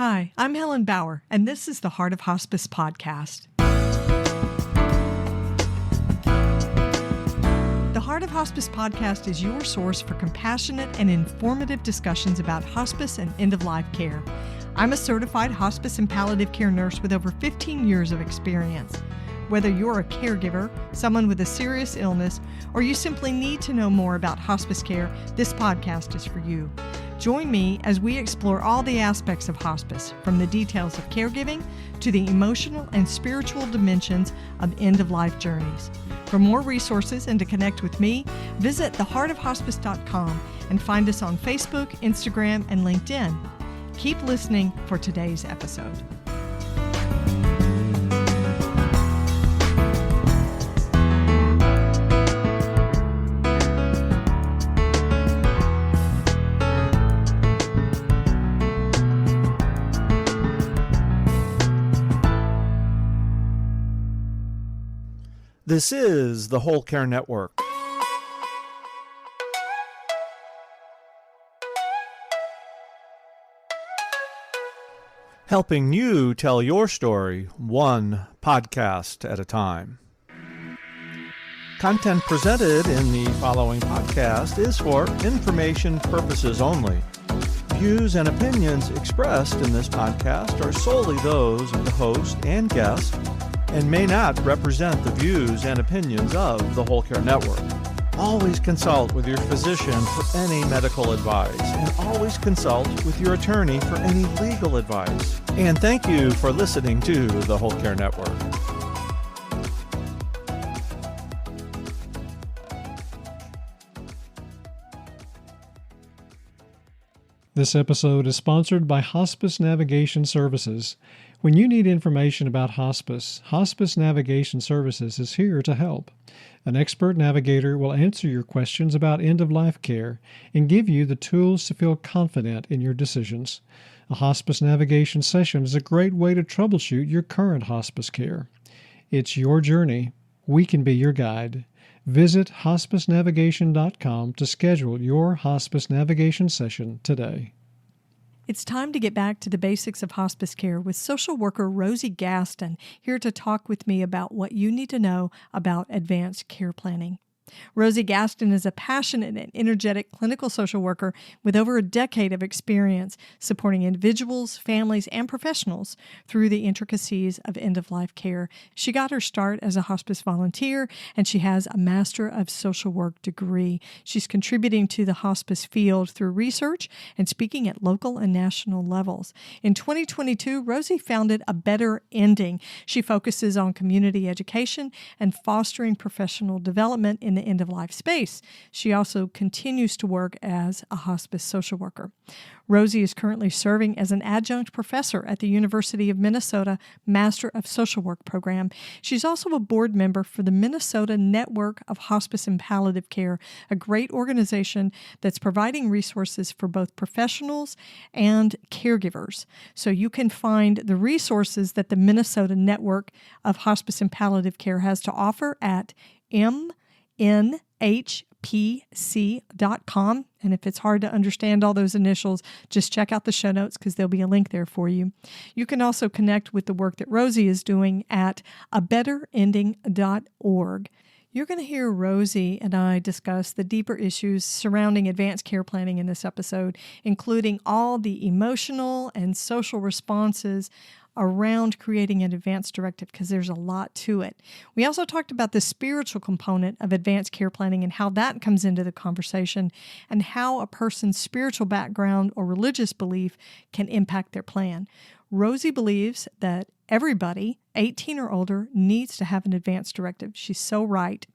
Hi, I'm Helen Bauer, and this is the Heart of Hospice podcast. The Heart of Hospice podcast is your source for compassionate and informative discussions about hospice and end-of-life care. I'm a certified hospice and palliative care nurse with over 15 years of experience. Whether you're a caregiver, someone with a serious illness, or you simply need to know more about hospice care, this podcast is for you. Join me as we explore all the aspects of hospice, from the details of caregiving to the emotional and spiritual dimensions of end-of-life journeys. For more resources and to connect with me, visit theheartofhospice.com and find us on Facebook, Instagram, and LinkedIn. Keep listening for today's episode. This is the Whole Care Network. Helping you tell your story one podcast at a time. Content presented in the following podcast is for information purposes only. Views and opinions expressed in this podcast are solely those of the host and guest and may not represent the views and opinions of the Whole Care Network. Always consult with your physician for any medical advice, and always consult with your attorney for any legal advice. And thank you for listening to the Whole Care Network. This episode is sponsored by Hospice Navigation Services. When you need information about hospice, Hospice Navigation Services is here to help. An expert navigator will answer your questions about end-of-life care and give you the tools to feel confident in your decisions. A hospice navigation session is a great way to troubleshoot your current hospice care. It's your journey. We can be your guide. Visit hospicenavigation.com to schedule your hospice navigation session today. It's time to get back to the basics of hospice care with social worker Rosie Gaston, here to talk with me about what you need to know about advanced care planning. Rosie Gaston is a passionate and energetic clinical social worker with over a decade of experience supporting individuals, families, and professionals through the intricacies of end-of-life care. She got her start as a hospice volunteer, and she has a Master of Social Work degree. She's contributing to the hospice field through research and speaking at local and national levels. In 2022, Rosie founded A Better Ending. She focuses on community education and fostering professional development in the end-of-life space. She also continues to work as a hospice social worker. Rosie is currently serving as an adjunct professor at the University of Minnesota Master of Social Work program. She's also a board member for the Minnesota Network of Hospice and Palliative Care, a great organization that's providing resources for both professionals and caregivers. So you can find the resources that the Minnesota Network of Hospice and Palliative Care has to offer at nhpc.com. And if it's hard to understand all those initials, just check out the show notes because there'll be a link there for you. You can also connect with the work that Rosie is doing at abetterending.org. You're going to hear Rosie and I discuss the deeper issues surrounding advanced care planning in this episode, including all the emotional and social responses around creating an advanced directive, because there's a lot to it. We also talked about the spiritual component of advanced care planning and how that comes into the conversation, and how a person's spiritual background or religious belief can impact their plan. Rosie believes that everybody 18 or older needs to have an advanced directive. She's so right.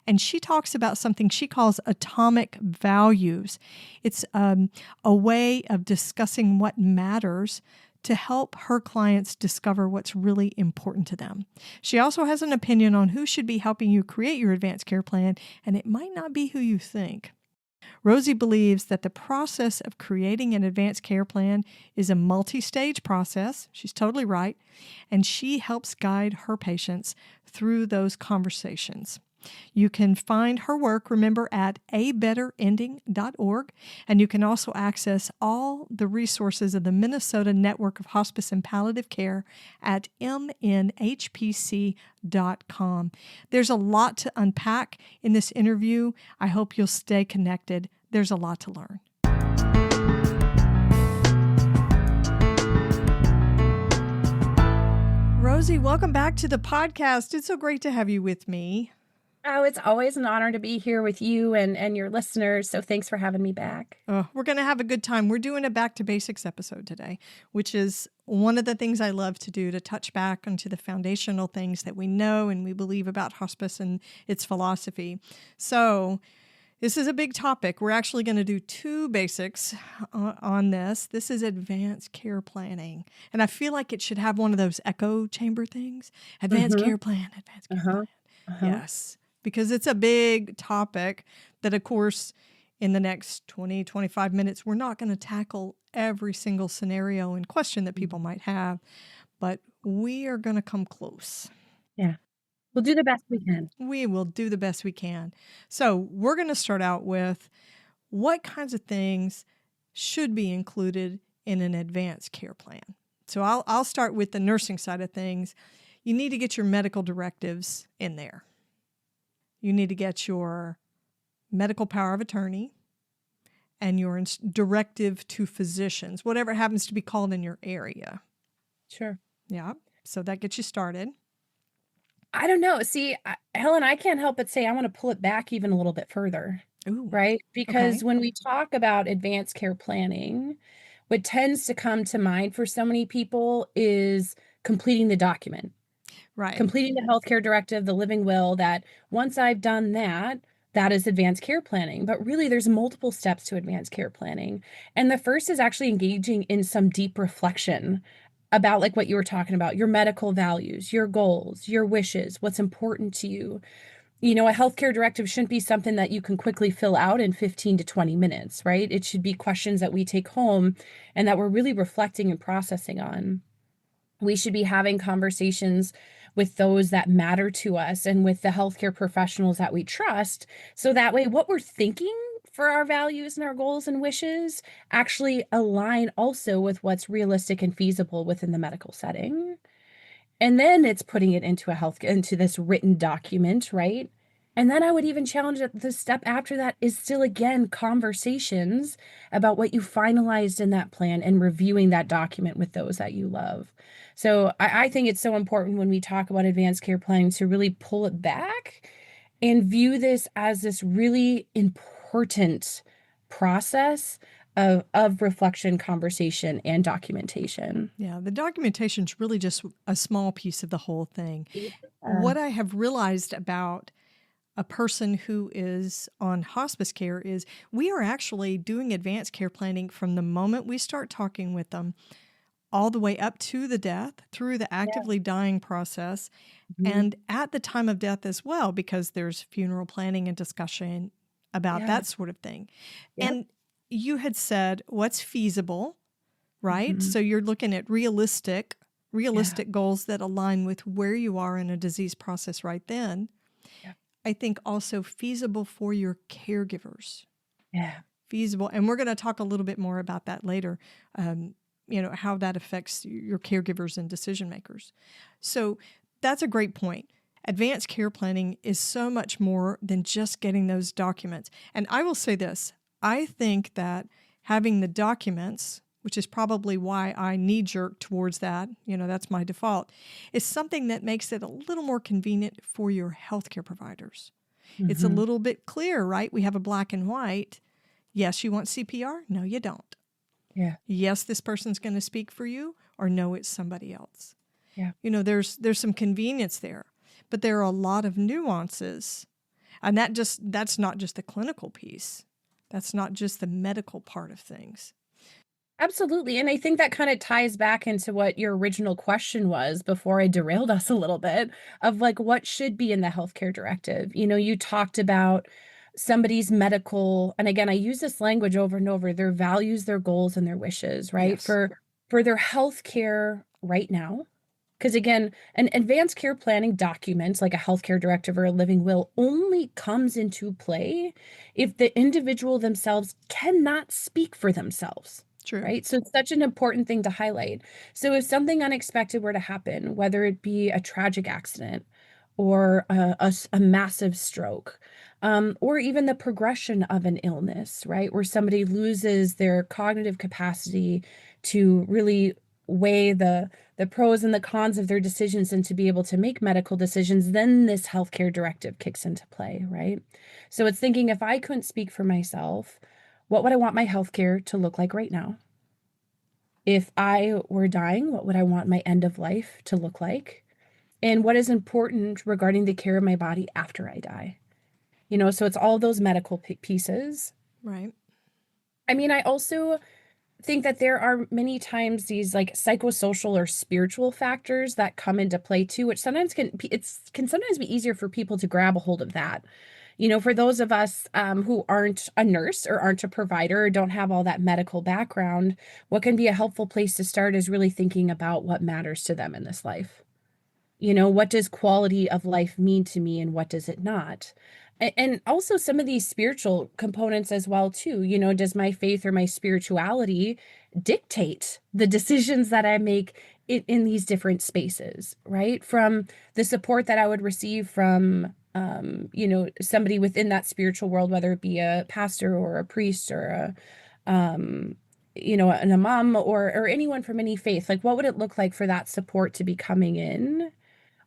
And she talks about something she calls atomic values. It's a way of discussing what matters to help her clients discover what's really important to them. She also has an opinion on who should be helping you create your advanced care plan, and it might not be who you think. Rosie believes that the process of creating an advanced care plan is a multi-stage process. She's totally right. And she helps guide her patients through those conversations. You can find her work, remember, at abetterending.org, and you can also access all the resources of the Minnesota Network of Hospice and Palliative Care at mnhpc.com. There's a lot to unpack in this interview. I hope you'll stay connected. There's a lot to learn. Rosie, welcome back to the podcast. It's so great to have you with me. Oh, it's always an honor to be here with you and your listeners. So thanks for having me back. We're going to have a good time. We're doing a Back to Basics episode today, which is one of the things I love to do, to touch back onto the foundational things that we know and we believe about hospice and its philosophy. So this is a big topic. We're actually going to do two basics on this. This is advanced care planning. And I feel like it should have one of those echo chamber things. Advanced care plan, advanced care plan. Yes, because it's a big topic that, of course, in the next 20, 25 minutes, we're not going to tackle every single scenario and question that people might have, but we are going to come close. Yeah. We'll do the best we can. We will do the best we can. So we're going to start out with what kinds of things should be included in an advanced care plan. So I'll start with the nursing side of things. You need to get your medical directives in there. You need to get your medical power of attorney and your directive to physicians, whatever it happens to be called in your area. Sure. Yeah. So that gets you started. I don't know. See, Helen, I can't help but say I want to pull it back even a little bit further. Ooh. Right? Because Okay. when we talk about advanced care planning, what tends to come to mind for so many people is completing the document. Right. Completing the healthcare directive, the living will, that once I've done that, that is advanced care planning. But really, there's multiple steps to advanced care planning. And the first is actually engaging in some deep reflection about, like what you were talking about, your medical values, your goals, your wishes, what's important to you. You know, a healthcare directive shouldn't be something that you can quickly fill out in 15 to 20 minutes, right? It should be questions that we take home and that we're really reflecting and processing on. We should be having conversations with those that matter to us and with the healthcare professionals that we trust. So that way, what we're thinking for our values and our goals and wishes actually align also with what's realistic and feasible within the medical setting. And then it's putting it into this written document, right? And then I would even challenge that the step after that is still, again, conversations about what you finalized in that plan and reviewing that document with those that you love. So I think it's so important when we talk about advanced care planning to really pull it back and view this as this really important process of reflection, conversation, and documentation. Yeah, the documentation is really just a small piece of the whole thing. What I have realized about a person who is on hospice care is we are actually doing advanced care planning from the moment we start talking with them all the way up to the death, through the actively dying process, and at the time of death as well, because there's funeral planning and discussion about that sort of thing. And you had said what's feasible, right? So you're looking at realistic goals that align with where you are in a disease process right then. I think also feasible for your caregivers. Feasible. And we're going to talk a little bit more about that later, how that affects your caregivers and decision makers. So that's a great point. Advanced care planning is so much more than just getting those documents. And I will say this, I think that having the documents, which is probably why I knee-jerk towards that, that's my default, is something that makes it a little more convenient for your healthcare providers. It's a little bit clear, right? We have a black and white. Yes, you want CPR? No, you don't. Yes, this person's going to speak for you, or no, it's somebody else. There's some convenience there, but there are a lot of nuances, and that's not just the clinical piece. That's not just the medical part of things. Absolutely. And I think that kind of ties back into what your original question was before I derailed us a little bit of like what should be in the healthcare directive. You talked about somebody's medical, and again, I use this language over and over, their values, their goals, and their wishes, right? Yes. For their healthcare right now, Because again, an advanced care planning document, like a healthcare directive or a living will, only comes into play if the individual themselves cannot speak for themselves. True. Right. So it's such an important thing to highlight. So if something unexpected were to happen, whether it be a tragic accident or a massive stroke, or even the progression of an illness, right, where somebody loses their cognitive capacity to really weigh the pros and the cons of their decisions and to be able to make medical decisions, then this healthcare directive kicks into play, right? So it's thinking, if I couldn't speak for myself, what would I want my healthcare to look like right now? If I were dying, what would I want my end of life to look like? And what is important regarding the care of my body after I die? So it's all those medical pieces. Right. I mean, I also think that there are many times these like psychosocial or spiritual factors that come into play too, which sometimes can sometimes be easier for people to grab a hold of that. For those of us who aren't a nurse or aren't a provider or don't have all that medical background, what can be a helpful place to start is really thinking about what matters to them in this life. What does quality of life mean to me and what does it not? And also some of these spiritual components as well too. Does my faith or my spirituality dictate the decisions that I make in these different spaces, right? From the support that I would receive from somebody within that spiritual world, whether it be a pastor or a priest or an imam or anyone from any faith. Like, what would it look like for that support to be coming in?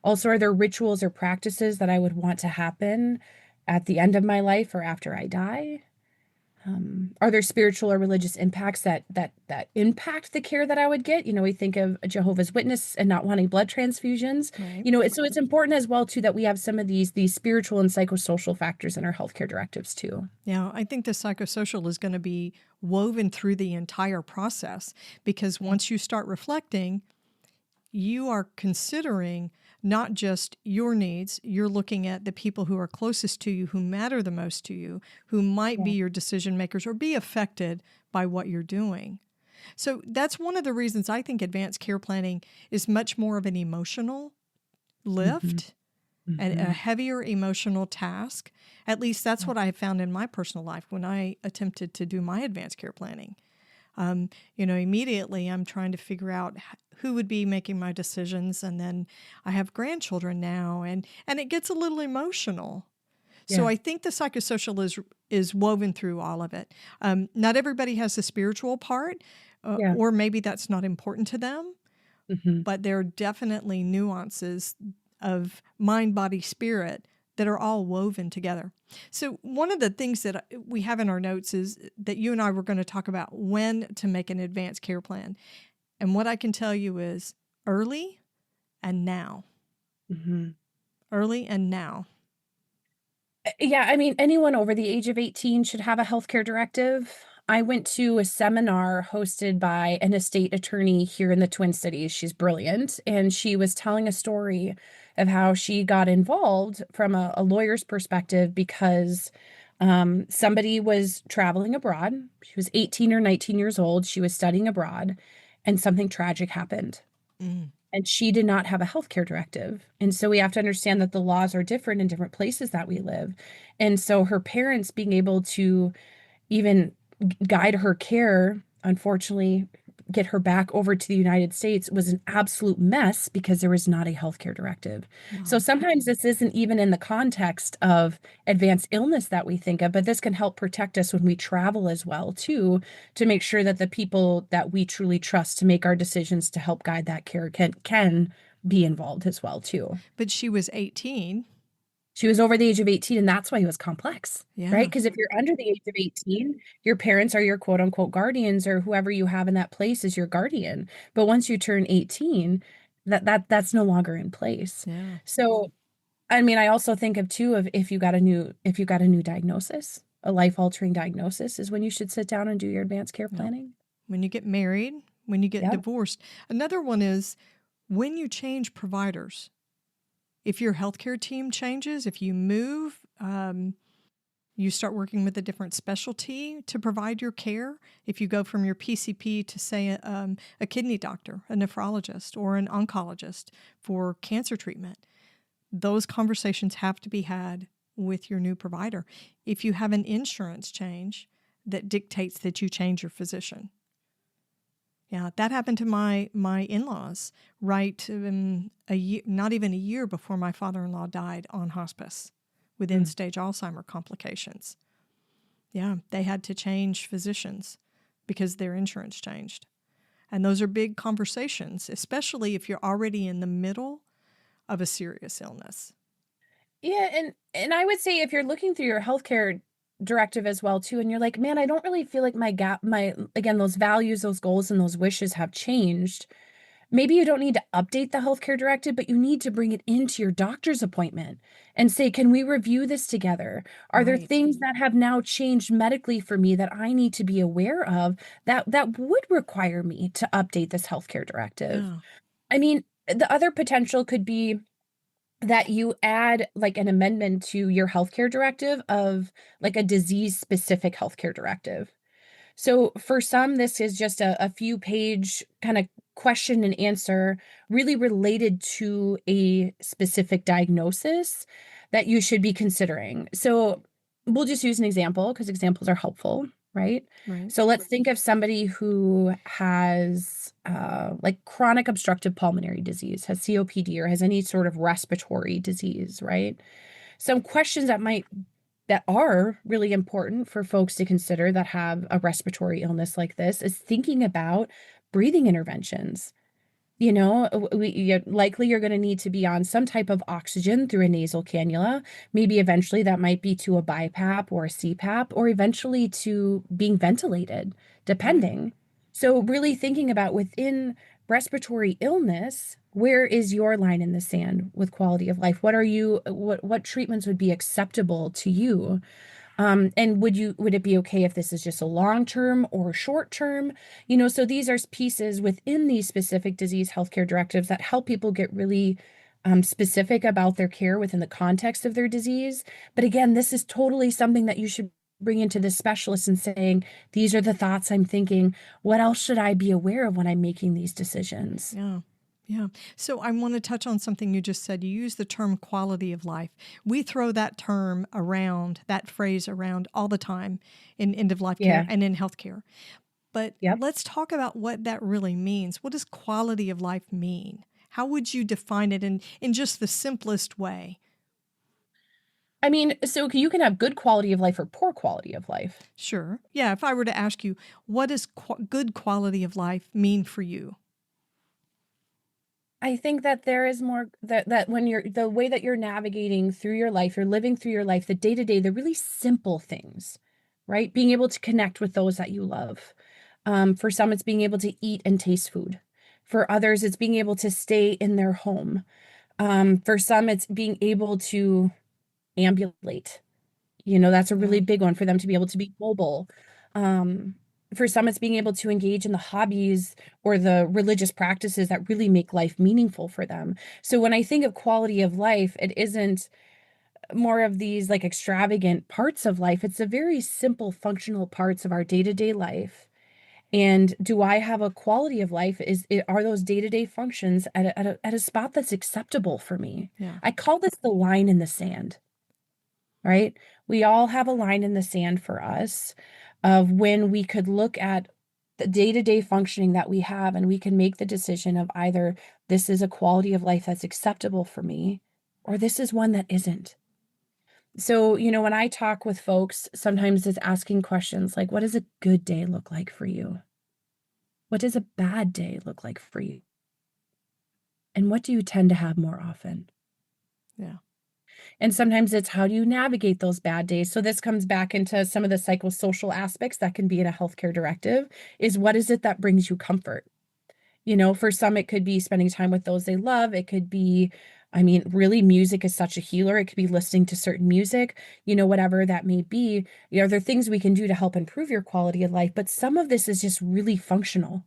Also, are there rituals or practices that I would want to happen at the end of my life or after I die? Are there spiritual or religious impacts that impact the care that I would get? We think of a Jehovah's Witness and not wanting blood transfusions. Right. So it's important as well too that we have some of these spiritual and psychosocial factors in our healthcare directives too. Yeah, I think the psychosocial is going to be woven through the entire process, because once you start reflecting, you are considering not just your needs, you're looking at the people who are closest to you, who matter the most to you, who might be your decision makers or be affected by what you're doing. So that's one of the reasons I think advanced care planning is much more of an emotional lift and a heavier emotional task. At least that's what I have found in my personal life when I attempted to do my advanced care planning. Immediately I'm trying to figure out who would be making my decisions. And then I have grandchildren now, and it gets a little emotional. So I think the psychosocial is woven through all of it. Not everybody has the spiritual part, or maybe that's not important to them, but there are definitely nuances of mind, body, spirit that are all woven together. So one of the things that we have in our notes is that you and I were going to talk about when to make an advanced care plan. And what I can tell you is early and now. Early and now. Yeah, I mean, anyone over the age of 18 should have a healthcare directive. I went to a seminar hosted by an estate attorney here in the Twin Cities. She's brilliant. And she was telling a story of how she got involved from a lawyer's perspective because somebody was traveling abroad. She was 18 or 19 years old. She was studying abroad, and something tragic happened. And she did not have a healthcare directive. And so we have to understand that the laws are different in different places that we live. And so her parents being able to even guide her care, unfortunately, get her back over to the United States was an absolute mess because there was not a healthcare directive. So sometimes this isn't even in the context of advanced illness that we think of, but this can help protect us when we travel as well, too, to make sure that the people that we truly trust to make our decisions to help guide that care can be involved as well, too. But she was 18. She was over the age of 18, and that's why it was complex, Yeah. right? Because if you're under the age of 18, your parents are your quote unquote guardians, or whoever you have in that place is your guardian. But once you turn 18, that's no longer in place. Yeah. So, I mean, I also think of too of if you got a new diagnosis, a life-altering diagnosis, is when you should sit down and do your advanced care planning. When you get married, when you get divorced. Another one is when you change providers. If your healthcare team changes, if you move, You start working with a different specialty to provide your care. If you go from your PCP to, say, a kidney doctor, a nephrologist, or an oncologist for cancer treatment, those conversations have to be had with your new provider. If you have an insurance change, that dictates that you change your physician. Yeah, that happened to my in-laws right a year, not even a year before my father-in-law died on hospice with end-stage Alzheimer complications. Yeah, they had to change physicians because their insurance changed. And those are big conversations, especially if you're already in the middle of a serious illness. Yeah, and I would say if you're looking through your healthcare directive as well too, and you're like, man, I don't really feel like my again, those values, those goals, and those wishes have changed. Maybe you don't need to update the healthcare directive, but you need to bring it into your doctor's appointment and say, can we review this together? Are there Right. things that have now changed medically for me that I need to be aware of that would require me to update this healthcare directive? Yeah. I mean, the other potential could be that you add like an amendment to your healthcare directive of like a disease specific healthcare directive. So for some, this is just a few page kind of question and answer really related to a specific diagnosis that you should be considering. So we'll just use an example because examples are helpful, right? Right. So let's think of somebody who has like chronic obstructive pulmonary disease, has COPD, or has any sort of respiratory disease, right? Some questions that are really important for folks to consider that have a respiratory illness like this is thinking about breathing interventions. You know, likely you're going to need to be on some type of oxygen through a nasal cannula. Maybe eventually that might be to a BiPAP or a CPAP, or eventually to being ventilated, Right. depending. So really thinking about within respiratory illness, where is your line in the sand with quality of life? What treatments would be acceptable to you? And would it be okay if this is just a long term or short term? You know, so these are pieces within these specific disease healthcare directives that help people get really specific about their care within the context of their disease. But again, this is totally something that you should bring into the specialist and saying, these are the thoughts I'm thinking. What else should I be aware of when I'm making these decisions? Yeah. Yeah. So I want to touch on something you just said. You use the term quality of life. We throw that term around, that phrase around all the time in end of life care Yeah. and in healthcare. But Yep. let's talk about what that really means. What does quality of life mean? How would you define it in just the simplest way? I mean, so you can have good quality of life or poor quality of life. Sure. Yeah. If I were to ask you, what does good quality of life mean for you? I think that there is more that when you're the way that you're navigating through your life, you're living through your life, the day to day, the really simple things, right? Being able to connect with those that you love. For some, it's being able to eat and taste food. For others, it's being able to stay in their home. For some, it's being able to ambulate. You know, that's a Yeah. really big one for them to be able to be mobile. Um, for some, it's being able to engage in the hobbies or the religious practices that really make life meaningful for them. So when I think of quality of life, it isn't more of these like extravagant parts of life. It's the very simple functional parts of our day-to-day life. And do I have a quality of life? Are those day-to-day functions at a spot that's acceptable for me? Yeah. I call this the line in the sand, right? We all have a line in the sand for us of when we could look at the day-to-day functioning that we have, and we can make the decision of either this is a quality of life that's acceptable for me, or this is one that isn't. So, you know, when I talk with folks, sometimes it's asking questions like, what does a good day look like for you? What does a bad day look like for you? And what do you tend to have more often? Yeah. And sometimes it's how do you navigate those bad days? So this comes back into some of the psychosocial aspects that can be in a healthcare directive is what is it that brings you comfort? You know, for some, it could be spending time with those they love. It could be, I mean, really music is such a healer. It could be listening to certain music, you know, whatever that may be. You know, there are things we can do to help improve your quality of life, but some of this is just really functional.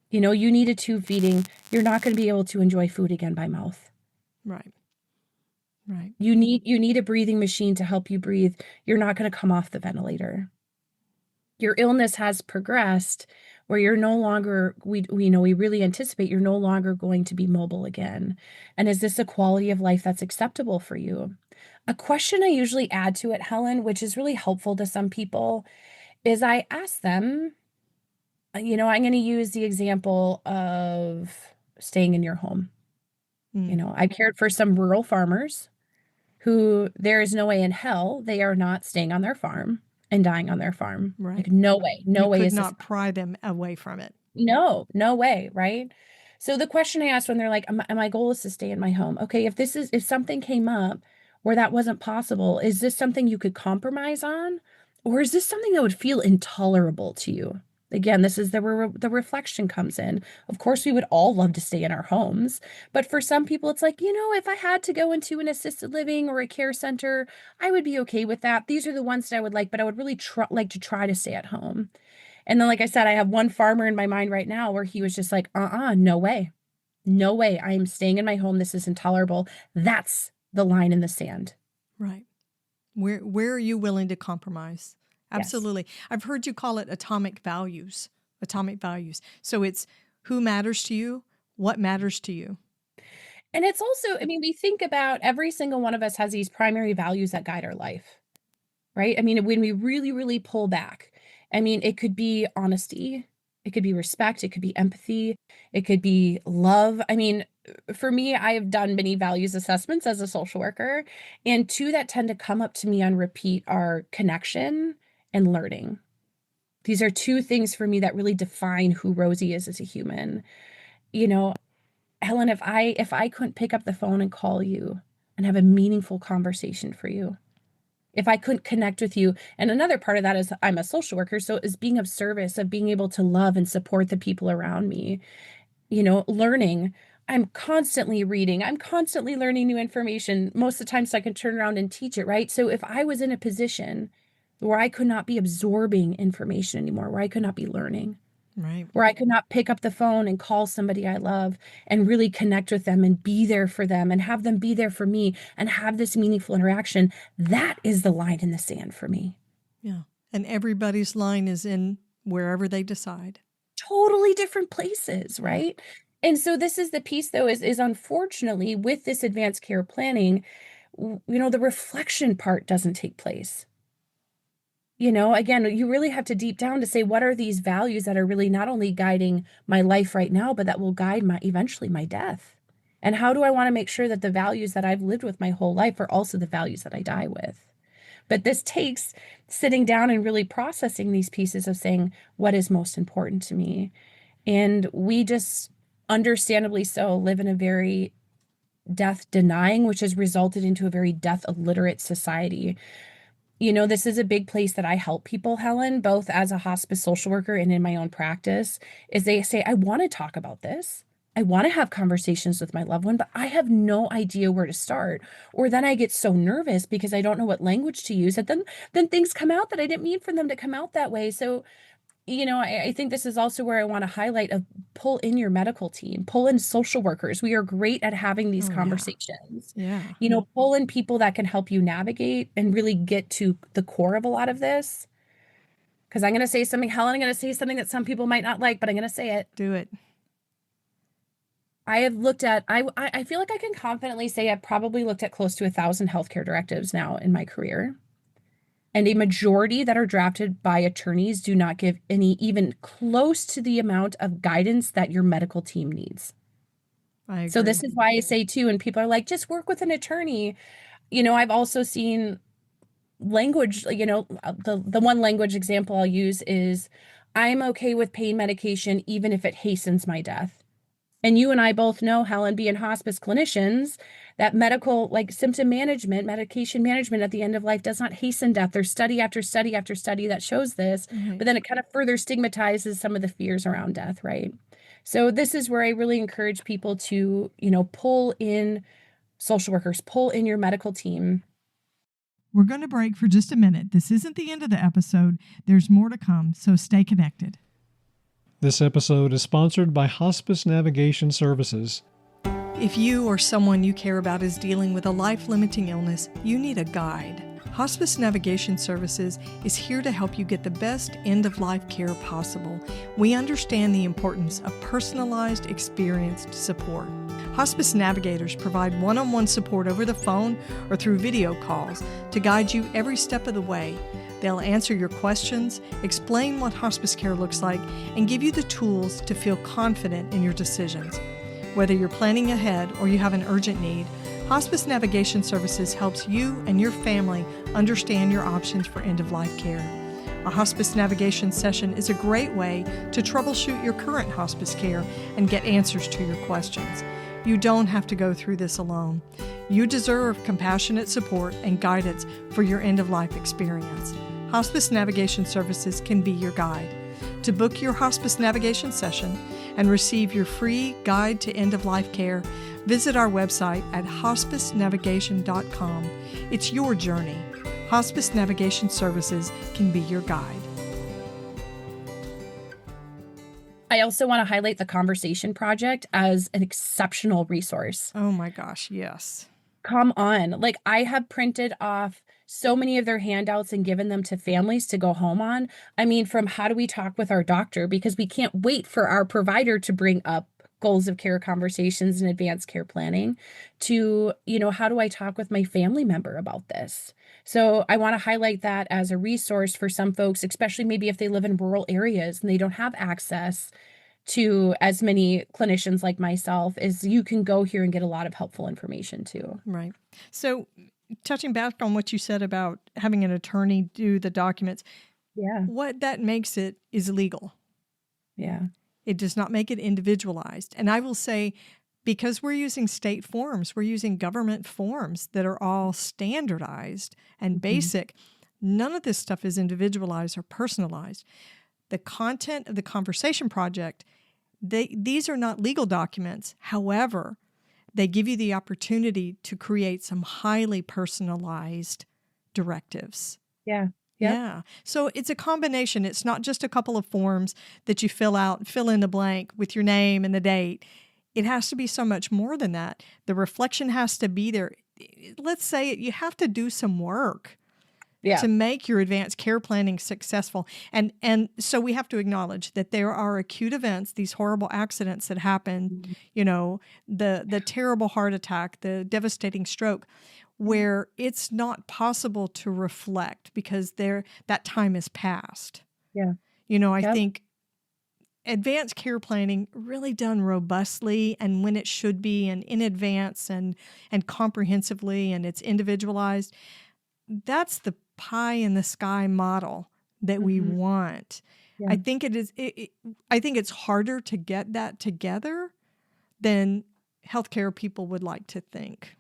You know, you need a tube feeding. You're not going to be able to enjoy food again by mouth. Right. Right. You need a breathing machine to help you breathe. You're not going to come off the ventilator. Your illness has progressed where you're no longer, we really anticipate you're no longer going to be mobile again. And is this a quality of life that's acceptable for you? A question I usually add to it, Helen, which is really helpful to some people, is I ask them, I'm going to use the example of staying in your home. I cared for some rural farmers who there is no way in hell they are not staying on their farm and dying on their farm. Right. Like no way You could is this. not pry them away from it. No way, right? So the question I asked when they're like, my goal is to stay in my home. Okay, if something came up where that wasn't possible, is this something you could compromise on? Or is this something that would feel intolerable to you? Again, this is the reflection comes in. Of course, we would all love to stay in our homes. But for some people, it's like, if I had to go into an assisted living or a care center, I would be okay with that. These are the ones that I would like, but I would really like to try to stay at home. And then, like I said, I have one farmer in my mind right now where he was just like, no way. No way. I am staying in my home. This is intolerable. That's the line in the sand. Right. Where are you willing to compromise? Absolutely. Yes. I've heard you call it atomic values. So it's who matters to you, what matters to you. And it's also, we think about every single one of us has these primary values that guide our life, right? When we really, really pull back, it could be honesty, it could be respect, it could be empathy, it could be love. For me, I have done many values assessments as a social worker, and two that tend to come up to me on repeat are connection and learning. These are two things for me that really define who Rosie is as a human. Helen, if I couldn't pick up the phone and call you and have a meaningful conversation for you, if I couldn't connect with you, and another part of that is I'm a social worker, so is being of service, of being able to love and support the people around me, learning. I'm constantly reading. I'm constantly learning new information most of the time so I can turn around and teach it, right? So if I was in a position where I could not be absorbing information anymore, where I could not be learning, right, where I could not pick up the phone and call somebody I love and really connect with them and be there for them and have them be there for me and have this meaningful interaction, that is the line in the sand for me. Yeah. And everybody's line is in wherever they decide. Totally different places, right? And so this is the piece, though, is unfortunately with this advanced care planning, the reflection part doesn't take place. Again, you really have to deep down to say, what are these values that are really not only guiding my life right now, but that will guide eventually my death? And how do I want to make sure that the values that I've lived with my whole life are also the values that I die with? But this takes sitting down and really processing these pieces of saying, what is most important to me? And we just, understandably so, live in a very death denying, which has resulted into a very death illiterate society. This is a big place that I help people, Helen, both as a hospice social worker and in my own practice, is they say, I want to talk about this. I want to have conversations with my loved one, but I have no idea where to start. Or then I get so nervous because I don't know what language to use. And then things come out that I didn't mean for them to come out that way. So, I think this is also where I want to highlight pull in your medical team, pull in social workers. We are great at having these conversations. Yeah. Pull in people that can help you navigate and really get to the core of a lot of this. Because I'm going to say something, Helen, I'm going to say something that some people might not like, but I'm going to say it. Do it. I have looked at, I feel like I can confidently say I've probably looked at close to 1,000 healthcare directives now in my career. And a majority that are drafted by attorneys do not give any even close to the amount of guidance that your medical team needs. I agree. So this is why I say too, and people are like, just work with an attorney. I've also seen language, the one language example I'll use is, I'm okay with pain medication, even if it hastens my death. And you and I both know, Helen, being hospice clinicians, that medical, symptom management, medication management at the end of life does not hasten death. There's study after study after study that shows this, but then it kind of further stigmatizes some of the fears around death, right? So this is where I really encourage people to, pull in social workers, pull in your medical team. We're going to break for just a minute. This isn't the end of the episode. There's more to come, so stay connected. This episode is sponsored by Hospice Navigation Services. If you or someone you care about is dealing with a life-limiting illness, you need a guide. Hospice Navigation Services is here to help you get the best end-of-life care possible. We understand the importance of personalized, experienced support. Hospice navigators provide one-on-one support over the phone or through video calls to guide you every step of the way. They'll answer your questions, explain what hospice care looks like, and give you the tools to feel confident in your decisions. Whether you're planning ahead or you have an urgent need, Hospice Navigation Services helps you and your family understand your options for end-of-life care. A hospice navigation session is a great way to troubleshoot your current hospice care and get answers to your questions. You don't have to go through this alone. You deserve compassionate support and guidance for your end-of-life experience. Hospice Navigation Services can be your guide. To book your hospice navigation session and receive your free guide to end-of-life care, visit our website at hospicenavigation.com. It's your journey. Hospice Navigation Services can be your guide. I also want to highlight the Conversation Project as an exceptional resource. Oh my gosh, yes. Come on. Like, I have printed off so many of their handouts and given them to families to go home on. I mean, from how do we talk with our doctor? Because we can't wait for our provider to bring up goals of care conversations and advanced care planning to, how do I talk with my family member about this? So I want to highlight that as a resource for some folks, especially maybe if they live in rural areas and they don't have access to as many clinicians like myself, is you can go here and get a lot of helpful information too. Right. So touching back on what you said about having an attorney do the documents, what that makes it is legal. Yeah. It does not make it individualized. And I will say, because we're using state forms, we're using government forms that are all standardized and basic, none of this stuff is individualized or personalized. The content of the Conversation Project, these are not legal documents. However, they give you the opportunity to create some highly personalized directives. Yeah. Yeah. So it's a combination. It's not just a couple of forms that you fill out, fill in the blank with your name and the date. It has to be so much more than that. The reflection has to be there. Let's say you have to do some work to make your advanced care planning successful. And so we have to acknowledge that there are acute events, these horrible accidents that happen, the terrible heart attack, the devastating stroke, where it's not possible to reflect because that time is past. Yeah. I think advanced care planning really done robustly and when it should be and in advance and comprehensively, and it's individualized. That's the pie in the sky model that we want. Yeah. I think it is. I think it's harder to get that together than healthcare people would like to think.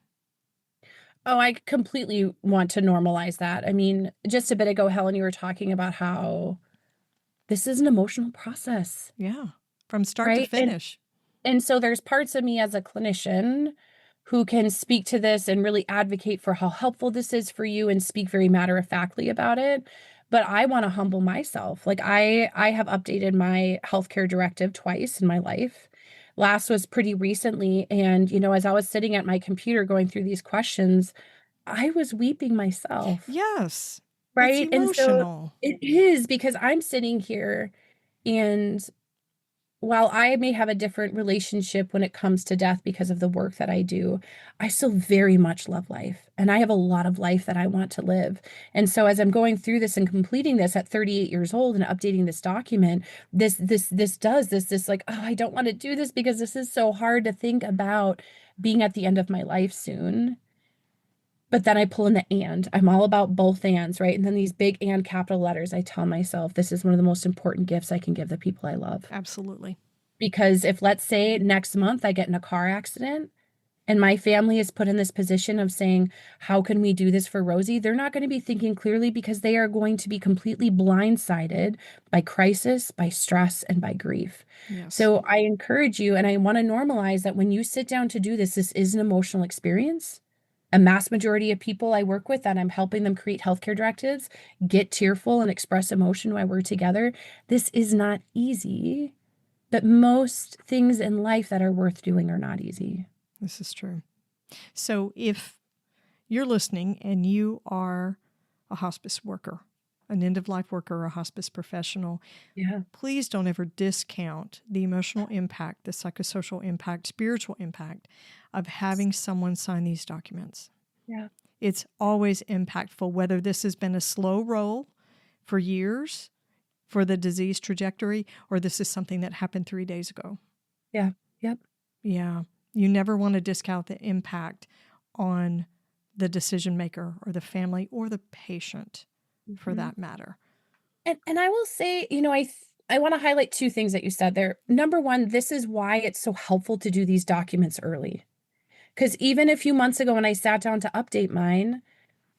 Oh, I completely want to normalize that. I mean, just a bit ago, Helen, you were talking about how this is an emotional process. Yeah, from start to finish. And so there's parts of me as a clinician who can speak to this and really advocate for how helpful this is for you and speak very matter-of-factly about it. But I want to humble myself. Like I have updated my healthcare directive twice in my life. Last was pretty recently. And, as I was sitting at my computer going through these questions, I was weeping myself. Yes. Right. It's emotional. And so it is, because I'm sitting here, and while I may have a different relationship when it comes to death because of the work that I do, I still very much love life. And I have a lot of life that I want to live. And so as I'm going through this and completing this at 38 years old and updating this document, this like, oh, I don't want to do this because this is so hard to think about being at the end of my life soon. But then I pull in the and. I'm all about both ands, right? And then these big and capital letters, I tell myself this is one of the most important gifts I can give the people I love. Absolutely. Because if, let's say, next month I get in a car accident and my family is put in this position of saying, how can we do this for Rosie? They're not going to be thinking clearly because they are going to be completely blindsided by crisis, by stress, and by grief. Yes. So I encourage you, and I want to normalize that when you sit down to do this, this is an emotional experience. A mass majority of people I work with that I'm helping them create healthcare directives get tearful and express emotion while we're together. This is not easy, but most things in life that are worth doing are not easy. This is true. So if you're listening and you are a hospice worker, an end-of-life worker, or a hospice professional, Yeah. please don't ever discount the emotional impact, the psychosocial impact, spiritual impact of having someone sign these documents. Yeah. It's always impactful, whether this has been a slow roll for years for the disease trajectory, or this is something that happened 3 days ago. Yeah. Yep. Yeah. You never want to discount the impact on the decision maker or the family or the patient, for that matter. And I will say, I want to highlight two things that you said there. Number one, this is why it's so helpful to do these documents early. Because even a few months ago when I sat down to update mine,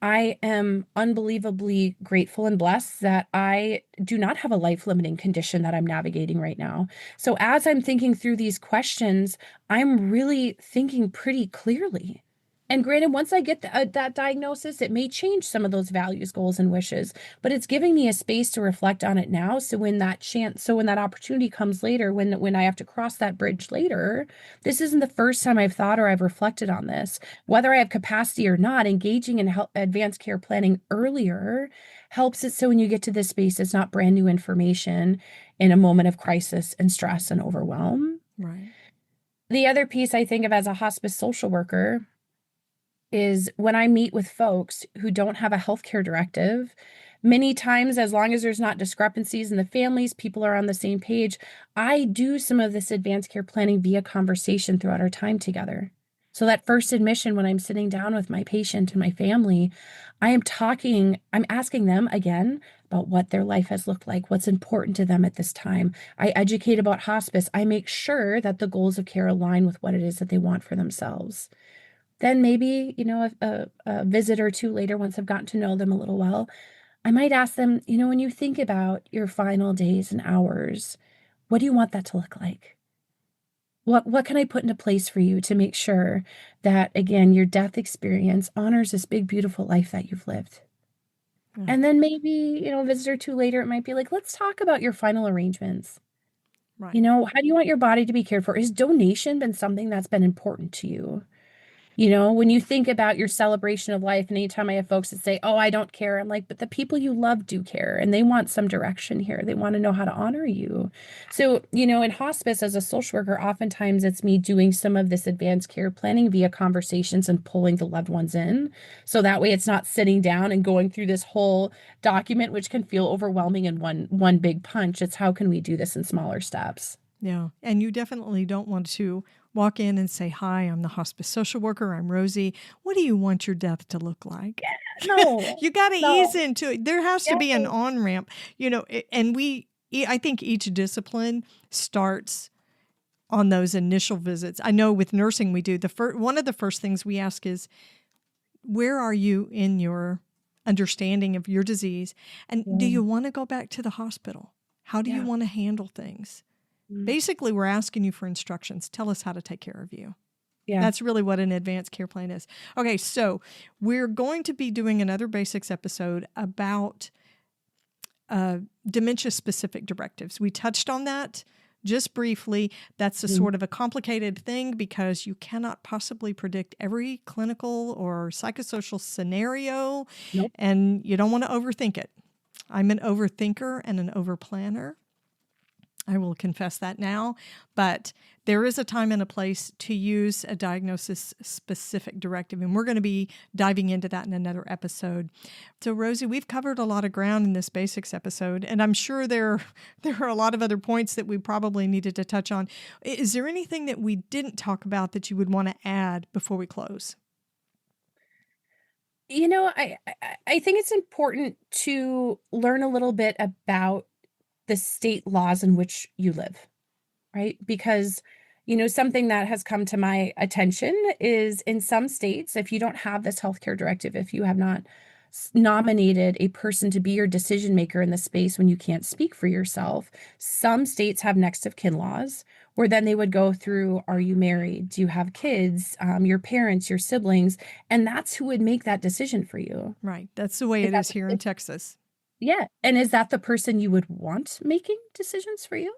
I am unbelievably grateful and blessed that I do not have a life-limiting condition that I'm navigating right now. So as I'm thinking through these questions, I'm really thinking pretty clearly. And granted, once I get that diagnosis, it may change some of those values, goals, and wishes, but it's giving me a space to reflect on it now. So when that opportunity comes later, when I have to cross that bridge later, this isn't the first time I've thought or I've reflected on this. Whether I have capacity or not, engaging in advanced care planning earlier helps it so when you get to this space, it's not brand new information in a moment of crisis and stress and overwhelm. Right. The other piece I think of as a hospice social worker is when I meet with folks who don't have a healthcare directive, many times, as long as there's not discrepancies in the families, people are on the same page, I do some of this advanced care planning via conversation throughout our time together. So that first admission, when I'm sitting down with my patient and my family, I'm asking them again about what their life has looked like, what's important to them at this time. I educate about hospice. I make sure that the goals of care align with what it is that they want for themselves. Then maybe, a visit or two later, once I've gotten to know them a little well, I might ask them, when you think about your final days and hours, what do you want that to look like? What can I put into place for you to make sure that, again, your death experience honors this big, beautiful life that you've lived? Yeah. And then maybe, a visit or two later, it might be like, let's talk about your final arrangements. Right. How do you want your body to be cared for? Has donation been something that's been important to you? When you think about your celebration of life, and anytime I have folks that say, oh, I don't care, I'm like, but the people you love do care, and they want some direction here. They want to know how to honor you. So, in hospice as a social worker, oftentimes it's me doing some of this advanced care planning via conversations and pulling the loved ones in. So that way it's not sitting down and going through this whole document, which can feel overwhelming in one big punch. It's how can we do this in smaller steps? Yeah. And you definitely don't want to walk in and say, hi, I'm the hospice social worker. I'm Rosie. What do you want your death to look like? No. You got to No. ease into it. There has to be an on-ramp, and I think each discipline starts on those initial visits. I know with nursing we do. One of the first things we ask is, where are you in your understanding of your disease? And do you want to go back to the hospital? How do you want to handle things? Basically, we're asking you for instructions. Tell us how to take care of you. Yeah. That's really what an advanced care plan is. Okay, so we're going to be doing another basics episode about dementia-specific directives. We touched on that just briefly. That's a sort of a complicated thing because you cannot possibly predict every clinical or psychosocial scenario, and you don't want to overthink it. I'm an overthinker and an overplanner. I will confess that now, but there is a time and a place to use a diagnosis-specific directive, and we're going to be diving into that in another episode. So, Rosie, we've covered a lot of ground in this basics episode, and I'm sure there are a lot of other points that we probably needed to touch on. Is there anything that we didn't talk about that you would want to add before we close? I think it's important to learn a little bit about the state laws in which you live, right? Because, something that has come to my attention is in some states, if you don't have this healthcare directive, if you have not nominated a person to be your decision maker in the space when you can't speak for yourself, some states have next of kin laws where then they would go through, are you married? Do you have kids? Your parents, your siblings? And that's who would make that decision for you. Right. That's the way it is here in Texas. Yeah. And is that the person you would want making decisions for you?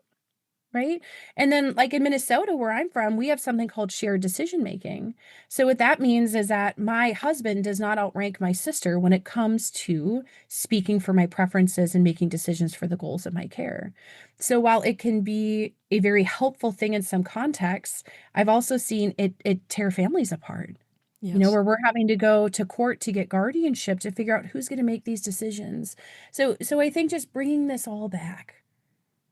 right? And then, like in Minnesota, where I'm from, we have something called shared decision making. So what that means is that my husband does not outrank my sister when it comes to speaking for my preferences and making decisions for the goals of my care. So while it can be a very helpful thing in some contexts, I've also seen it tear families apart. Yes. Where we're having to go to court to get guardianship to figure out who's going to make these decisions. So I think just bringing this all back,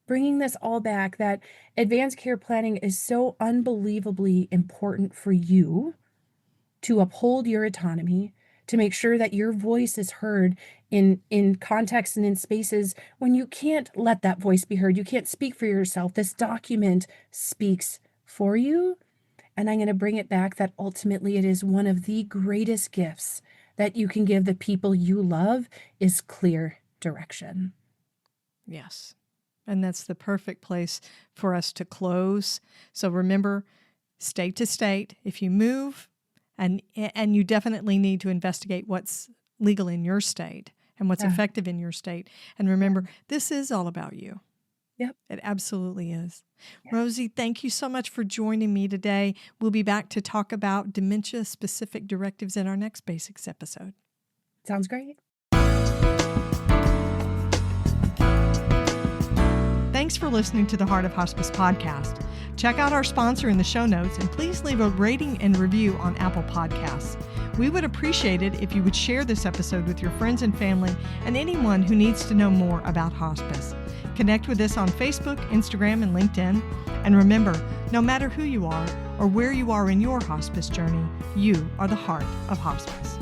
that advanced care planning is so unbelievably important for you to uphold your autonomy, to make sure that your voice is heard in contexts and in spaces when you can't let that voice be heard. You can't speak for yourself. This document speaks for you. And I'm going to bring it back that ultimately it is one of the greatest gifts that you can give the people you love is clear direction. Yes. And that's the perfect place for us to close. So remember, state to state, if you move, and you definitely need to investigate what's legal in your state and what's effective in your state. And remember, this is all about you. Yep. It absolutely is. Yes. Rosie, thank you so much for joining me today. We'll be back to talk about dementia-specific directives in our next Basics episode. Sounds great. Thanks for listening to the Heart of Hospice podcast. Check out our sponsor in the show notes, and please leave a rating and review on Apple Podcasts. We would appreciate it if you would share this episode with your friends and family and anyone who needs to know more about hospice. Connect with us on Facebook, Instagram, and LinkedIn. And remember, no matter who you are or where you are in your hospice journey, you are the heart of hospice.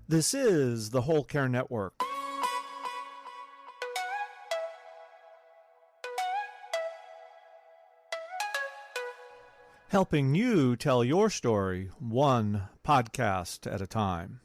This is the Whole Care Network. Helping you tell your story one podcast at a time.